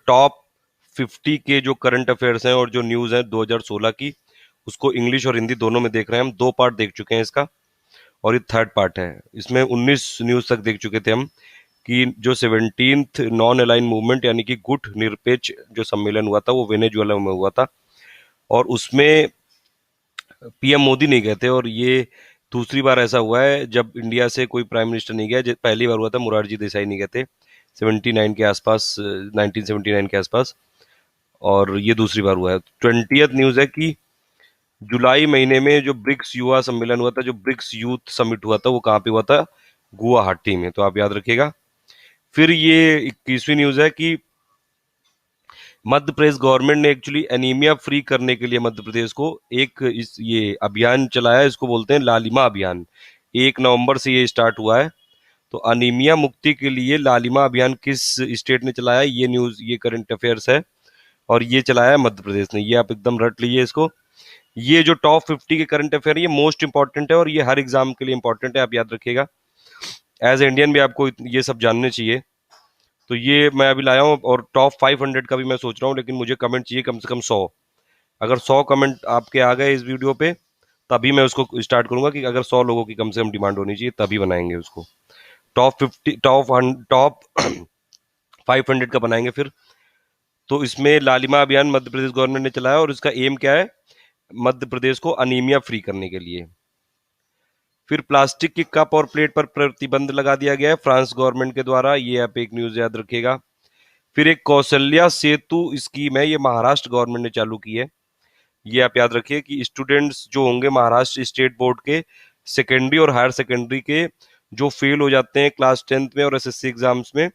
Top 50 के जो current affairs हैं और जो न्यूज़ हैं 2016 की, उसको इंग्लिश और हिंदी दोनों में देख रहे हैं हम। 2 पार्ट देख चुके हैं इसका और ये थर्ड पार्ट है। इसमें 19 न्यूज़ तक देख चुके थे हम कि जो 17th नॉन अलाइन मूवमेंट यानी कि गुट निरपेक्ष जो सम्मेलन हुआ था वो वेनेजुएला में हुआ था, और उसमें पीएम मोदी नहीं गए थे। और ये दूसरी बार ऐसा हुआ है जब इंडिया से कोई प्राइम मिनिस्टर नहीं गया। पहली बार हुआ था मुरारजी देसाई नहीं गए थे 79 के आसपास, 1979 के आसपास, और ये दूसरी बार हुआ है। 20th न्यूज़ है कि जुलाई महीने में जो ब्रिक्स युवा सम्मेलन हुआ था, जो ब्रिक्स यूथ समिट हुआ था, वो कहाँ पे हुआ था? गुवाहाटी में, तो आप याद रखिएगा। फिर ये 21वीं न्यूज़ है कि मध्य प्रदेश गवर्नमेंट ने एक्चुअली एनीमिया फ्री करने के लिए मध्य प्रदेश को एक ये अभियान चलाया है, इसको बोलते हैं लालिमा अभियान। 1 नवंबर से ये स्टार्ट हुआ है। तो अनीमिया मुक्ति के लिए लालिमा अभियान किस स्टेट ने चलाया है? ये न्यूज़, ये करंट अफेयर्स है, और ये चलाया है मध्य प्रदेश ने। ये आप एकदम रट लीजिए इसको। ये जो टॉप 50 के करंट अफेयर ये मोस्ट इंपॉर्टेंट है और ये हर एग्जाम के लिए इंपॉर्टेंट है, आप याद रखिएगा। एज इंडियन भी आपको ये सब जानने चाहिए। तो ये मैं अभी लाया हूँ, और टॉप 500 का भी मैं सोच रहा हूँ, लेकिन मुझे कमेंट चाहिए कम से कम 100। अगर 100 कमेंट आपके आ गए इस वीडियो पे, तभी मैं उसको स्टार्ट करूंगा। कि अगर 100 लोगों की कम से कम डिमांड होनी चाहिए, तभी बनाएंगे उसको। टॉप 500 का बनाएंगे फिर। तो इसमें लालिमा अभियान मध्य प्रदेश गवर्नमेंट ने चलाया, और इसका एम क्या है? मध्य प्रदेश को अनीमिया फ्री करने के लिए। फिर प्लास्टिक की कप और प्लेट पर प्रतिबंध लगा दिया गया है फ्रांस गवर्नमेंट के द्वारा। ये आप एक न्यूज याद रखिएगा। फिर एक कौशल्या सेतु स्कीम है, ये महाराष्ट्र गवर्नमेंट ने चालू की है। ये आप याद रखिए कि स्टूडेंट्स जो होंगे महाराष्ट्र स्टेट बोर्ड के सेकेंडरी और हायर सेकेंडरी के, जो फेल हो जाते हैं क्लास 10th में और एसएससी एग्जाम्स में,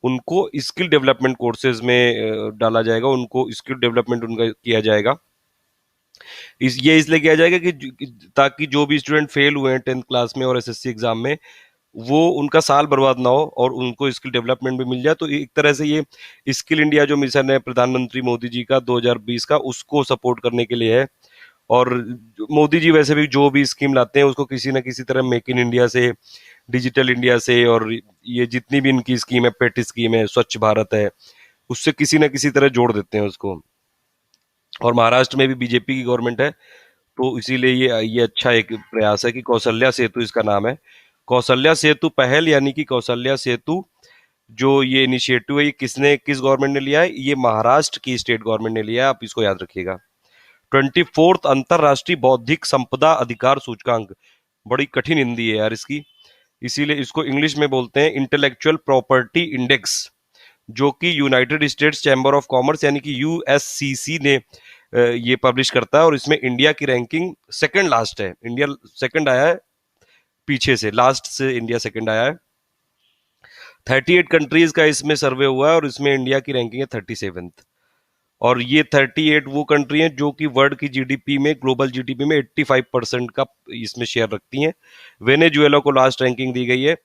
उनको स्किल डेवलपमेंट कोर्सेज में डाला जाएगा, उनको स्किल डेवलपमेंट उनका किया जाएगा। ये इसलिए किया जाएगा कि ताकि जो भी स्टूडेंट फेल हुए हैं 10th क्लास में और एसएससी एग्जाम में, वो उनका साल बर्बाद ना हो और उनको स्किल डेवलपमेंट भी मिल जाए। तो एक तरह से ये स्किल इंडिया जो मिशन है प्रधानमंत्री मोदी जी का 2020 का, उसको सपोर्ट करने के लिए है। और मोदी जी वैसे भी जो भी स्कीम लाते हैं उसको किसी ना किसी तरह मेक इन इंडिया से, डिजिटल इंडिया से, और ये जितनी भी इनकी स्कीम है, पेट स्कीम है, स्वच्छ भारत है, उससे किसी ना किसी तरह जोड़ देते हैं उसको। और महाराष्ट्र में भी बीजेपी की गवर्नमेंट है, तो इसीलिए ये अच्छा एक प्रयास है कि कौशल्या सेतु इसका नाम है। कौशल्या सेतु पहल यानी कि कौशल्या सेतु जो ये इनिशिएटिव है, ये किस गवर्नमेंट ने लिया है? ये महाराष्ट्र की स्टेट गवर्नमेंट ने लिया है, आप इसको याद रखिएगा। 24th अंतरराष्ट्रीय बौद्धिक संपदा अधिकार सूचकांक, बड़ी कठिन हिंदी है यार इसकी, इसीलिए इसको इंग्लिश में बोलते हैं इंटेलेक्चुअल प्रॉपर्टी इंडेक्स, जो कि United states chamber of commerce यानी कि यूएससीसी ने ये पब्लिश करता है। और इसमें इंडिया की रैंकिंग सेकंड लास्ट है। इंडिया सेकंड आया है पीछे से, लास्ट से इंडिया सेकंड आया है। 38 कंट्रीज का इसमें सर्वे हुआ है और इसमें इंडिया की रैंकिंग है 37th। और ये 38 वो कंट्री हैं जो कि वर्ल्ड की जीडीपी में, ग्लोबल जीडीपी में 85% का इसमें शेयर रखती हैं। वेनेजुएला को लास्ट रैंकिंग दी गई है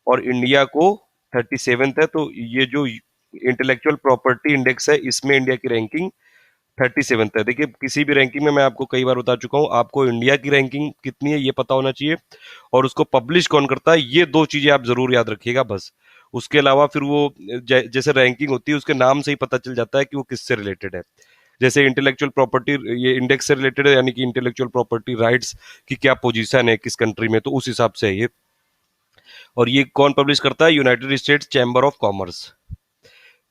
और इंडिया को 37th है। तो ये जो इंटेलेक्चुअल प्रॉपर्टी इंडेक्स है, इसमें इंडिया की रैंकिंग 37th है। देखिए किसी भी रैंकिंग में मैं आपको कई बार बता चुका हूँ, आपको इंडिया की रैंकिंग कितनी है ये पता होना चाहिए, और उसको पब्लिश कौन करता है, ये 2 चीजें आप जरूर याद रखिएगा बस। उसके अलावा फिर वो जैसे रैंकिंग होती है उसके नाम से ही पता चल जाता है कि वो किससे रिलेटेड है। जैसे इंटेलेक्चुअल प्रॉपर्टी ये इंडेक्स से रिलेटेड है, यानी कि इंटेलेक्चुअल प्रॉपर्टी राइट्स की क्या पोजीशन है किस कंट्री में, तो उस हिसाब से है ये। और ये कौन पब्लिश करता है? United states chamber of commerce.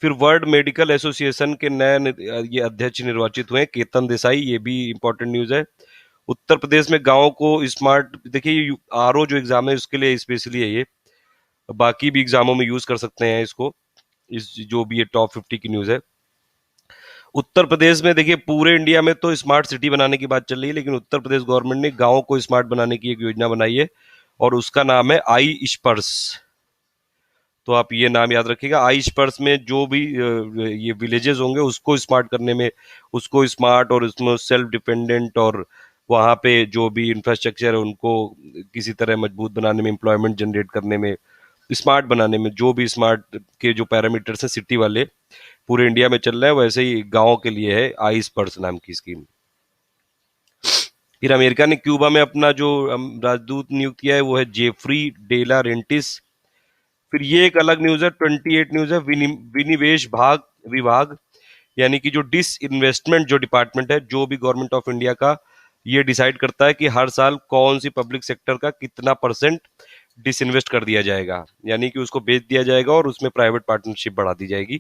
फिर वर्ल्ड मेडिकल एसोसिएशन के नए ये अध्यक्ष निर्वाचित हुए केतन देसाई, ये भी इंपॉर्टेंट न्यूज है। उत्तर प्रदेश में गांवों को स्मार्ट, देखिए आरओ जो एग्जाम है उसके लिए स्पेशली है ये, बाकी भी एग्जामों में यूज कर सकते हैं इसको। इस जो भी ये टॉप 50 की न्यूज है। उत्तर प्रदेश में देखिए पूरे इंडिया में तो स्मार्ट सिटी बनाने की बात चल रही है, लेकिन उत्तर प्रदेश गवर्नमेंट ने गांवों को स्मार्ट बनाने की एक योजना बनाई है और उसका नाम है आई स्पर्श। तो आप ये नाम याद रखिएगा। आई स्पर्श में जो भी ये विलेजेस होंगे उसको स्मार्ट करने में, उसको स्मार्ट और उसमें सेल्फ डिपेंडेंट, और वहाँ पे जो भी इंफ्रास्ट्रक्चर है उनको किसी तरह मजबूत बनाने में, एम्प्लॉयमेंट जनरेट करने में, स्मार्ट बनाने में, जो भी स्मार्ट के जो पैरामीटर्स हैं सिटी वाले पूरे इंडिया में चल रहे हैं, वैसे ही गाँव के लिए है आई स्पर्श नाम की स्कीम। फिर अमेरिका ने क्यूबा में अपना जो राजदूत नियुक्त किया है वो है जेफरी डेला रेंटिस। फिर ये एक अलग न्यूज है, 28 न्यूज है, विनिवेश भाग विभाग यानी कि जो डिसइन्वेस्टमेंट जो डिपार्टमेंट है, जो भी गवर्नमेंट ऑफ इंडिया का, ये डिसाइड करता है कि हर साल कौन सी पब्लिक सेक्टर का कितना परसेंट डिसइन्वेस्ट कर दिया जाएगा, यानी कि उसको बेच दिया जाएगा और उसमें प्राइवेट पार्टनरशिप बढ़ा दी जाएगी,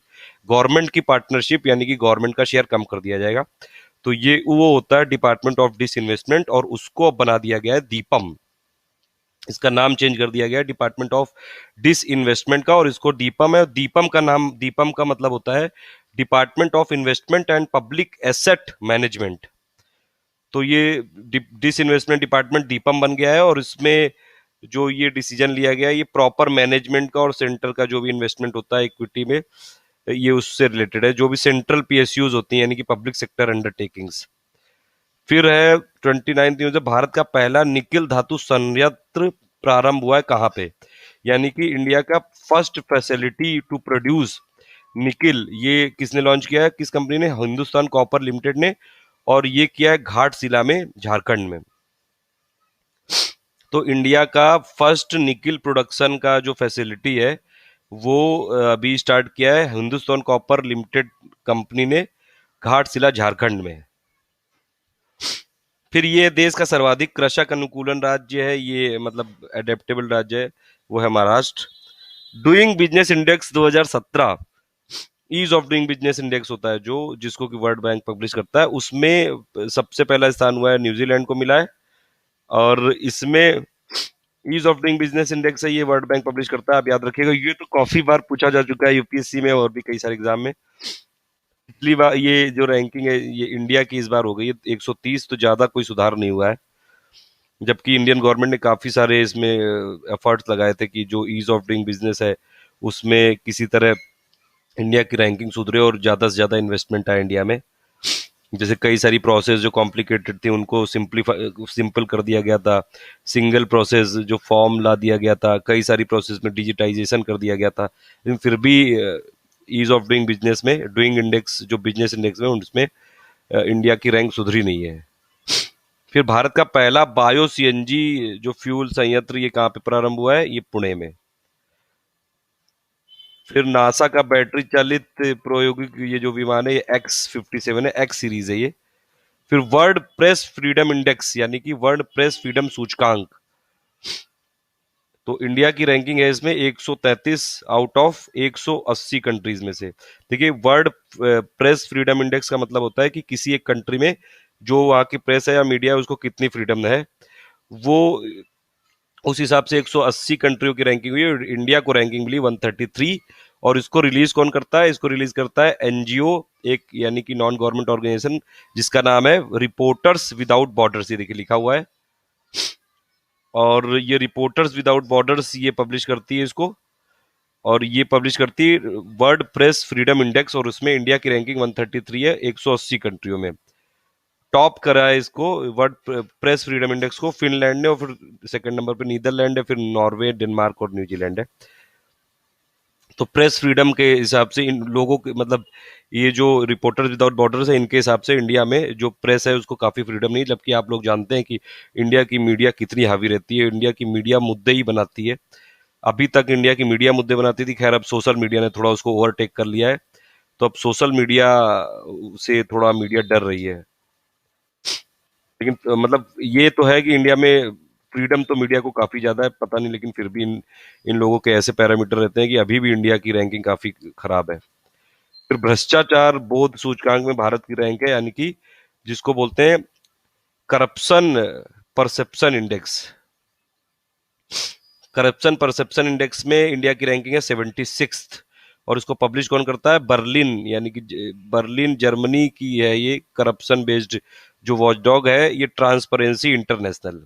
गवर्नमेंट की पार्टनरशिप यानी कि गवर्नमेंट का शेयर कम कर दिया जाएगा। तो ये वो होता है डिपार्टमेंट ऑफ डिसइन्वेस्टमेंट, और उसको अब बना दिया गया है दीपम। इसका नाम चेंज कर दिया गया है डिपार्टमेंट ऑफ डिस इन्वेस्टमेंट का, और इसको दीपम है। दीपम का नाम, दीपम का मतलब होता है department of investment and public asset management. तो ये डिस इन्वेस्टमेंट डिपार्टमेंट दीपम बन गया है, और इसमें जो ये डिसीजन लिया गया है ये प्रॉपर मैनेजमेंट का और सेंटर का जो भी इन्वेस्टमेंट होता है इक्विटी में, ये उससे रिलेटेड है, जो भी सेंट्रल पीएसयूज होती हैं यानी कि पब्लिक सेक्टर अंडरटेकिंग्स। फिर है 29 न्यूज है, भारत का पहला निकिल धातु संयंत्र प्रारंभ हुआ है कहाँ पे, यानी कि इंडिया का first facility to produce nickel, ये किसने लॉन्च किया है, किस कंपनी ने, हिंदुस्तान कॉपर लिमिटेड ने, और ये किया है घाटशिला में, झारखंड में। तो इंडिया का फर्स्ट निकिल प्रोडक्शन का जो फैसिलिटी है वो अभी स्टार्ट किया है हिंदुस्तान कॉपर लिमिटेड कंपनी ने, घाटशिला झारखंड में। फिर ये देश का सर्वाधिक कृषक अनुकूलन राज्य है, ये मतलब एडेप्टेबल राज्य है, वो है Maharashtra. Doing business index 2017, ease of doing business index होता है जो, जिसको कि वर्ल्ड बैंक पब्लिश करता है, उसमें सबसे पहला स्थान हुआ है न्यूजीलैंड को मिला है। और इसमें ease of doing business index है, ये वर्ल्ड बैंक पब्लिश करता है। आप याद रखिएगा, ये तो काफी बार पूछा जा चुका है यूपीएससी में और भी कई सारे एग्जाम में। पिछली बार ये जो रैंकिंग है ये इंडिया की इस बार हो गई है 130, तो ज्यादा कोई सुधार नहीं हुआ है, जबकि इंडियन गवर्नमेंट ने काफी सारे इसमें एफर्ट्स लगाए थे कि जो ईज ऑफ डूइंग बिजनेस है उसमें किसी तरह इंडिया की रैंकिंग सुधरे और ज्यादा से ज्यादा इन्वेस्टमेंट आए इंडिया में। जैसे कई सारी प्रोसेस जो कॉम्प्लिकेटेड थी उनको सिंपल कर दिया गया था, सिंगल प्रोसेस जो फॉर्म ला दिया गया था, कई सारी प्रोसेस में डिजिटाइजेशन कर दिया गया था, लेकिन फिर भी ईज ऑफ डूइंग बिजनेस में, डूइंग इंडेक्स जो बिजनेस इंडेक्स में, उसमें इंडिया की रैंक सुधरी नहीं है। फिर भारत का पहला बायो सीएनजी जो फ्यूल संयंत्र, ये कहाँ पे प्रारंभ हुआ है, ये पुणे में। फिर नासा का बैटरी चालित प्रायोगिक ये जो विमान है ये X-57 है, एक्स सीरीज है ये। फिर वर्ल्ड प्रेस फ्रीडम इंडेक्स यानी कि वर्ल्ड प्रेस फ्रीडम सूचकांक, तो इंडिया की रैंकिंग है इसमें 133 आउट ऑफ 180 कंट्रीज में से। देखिए, वर्ल्ड प्रेस फ्रीडम इंडेक्स का मतलब होता है कि किसी एक कंट्री में जो वहाँ की प्रेस है या मीडिया है उसको कितनी फ्रीडम है, वो उस हिसाब से 180 कंट्रियों की रैंकिंग हुई और इंडिया को रैंकिंग मिली 133। और इसको रिलीज कौन करता है, इसको रिलीज करता है एनजीओ, एक यानी कि नॉन गवर्नमेंट ऑर्गेनाइजेशन, जिसका नाम है रिपोर्टर्स विदाउट बॉर्डर्स, ये देखिए लिखा हुआ है। और ये रिपोर्टर्स विदाउट बॉर्डर्स ये पब्लिश करती है इसको, और ये पब्लिश करती है वर्ल्ड प्रेस फ्रीडम इंडेक्स, और उसमें इंडिया की रैंकिंग 133 है 180 कंट्रियों में। टॉप करा है इसको वर्ल्ड प्रेस फ्रीडम इंडेक्स को फिनलैंड ने, और फिर सेकंड नंबर पे नीदरलैंड है, फिर नॉर्वे, डेनमार्क और न्यूजीलैंड है। तो प्रेस फ्रीडम के हिसाब से इन लोगों के मतलब ये जो रिपोर्टर्स विदाउट बॉर्डर्स है इनके हिसाब से इंडिया में जो प्रेस है उसको काफी फ्रीडम नहीं, जबकि आप लोग जानते हैं कि इंडिया की मीडिया कितनी हावी रहती है, इंडिया की मीडिया मुद्दे ही बनाती है। अभी तक इंडिया की मीडिया मुद्दे बनाती थी, खैर अब सोशल मीडिया ने थोड़ा उसको ओवरटेक कर लिया है, तो अब सोशल मीडिया से थोड़ा मीडिया डर रही है। लेकिन मतलब ये तो है कि इंडिया में फ्रीडम तो मीडिया को काफी ज्यादा है, पता नहीं लेकिन फिर भी इन इन लोगों के ऐसे पैरामीटर रहते हैं कि अभी भी इंडिया की रैंकिंग काफी खराब है। फिर भ्रष्टाचार बोध सूचकांक में भारत की रैंक है, यानी कि जिसको बोलते हैं corruption perception index. Corruption perception index में इंडिया की रैंकिंग है 76th, और इसको पब्लिश कौन करता है, बर्लिन, यानी कि बर्लिन जर्मनी की है ये करप्शन बेस्ड जो वॉचडॉग है, ये ट्रांसपेरेंसी इंटरनेशनल।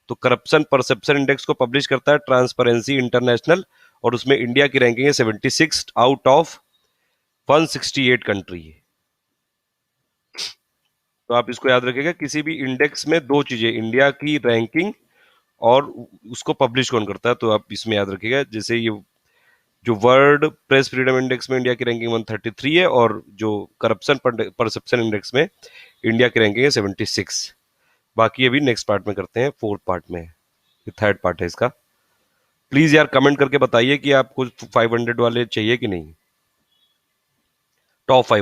तो करप्शन परसेप्शन इंडेक्स को पब्लिश करता है ट्रांसपेरेंसी इंटरनेशनल, और उसमें इंडिया की रैंकिंग है 76 आउट ऑफ 168 कंट्री। तो आप इसको याद रखिएगा, किसी भी इंडेक्स में दो चीजें, इंडिया की रैंकिंग और उसको पब्लिश कौन करता है, तो आप इसमें याद रखिएगा। जैसे ये जो वर्ल्ड प्रेस फ्रीडम इंडेक्स में इंडिया की रैंकिंग 133 है, और जो करप्शन परसेप्शन इंडेक्स में इंडिया की रैंकिंग है 76। बाकी अभी नेक्स्ट पार्ट में करते हैं, फोर्थ पार्ट में, ये थर्ड पार्ट है इसका। प्लीज यार कमेंट करके बताइए कि आपको 500 वाले चाहिए कि नहीं। टॉप 5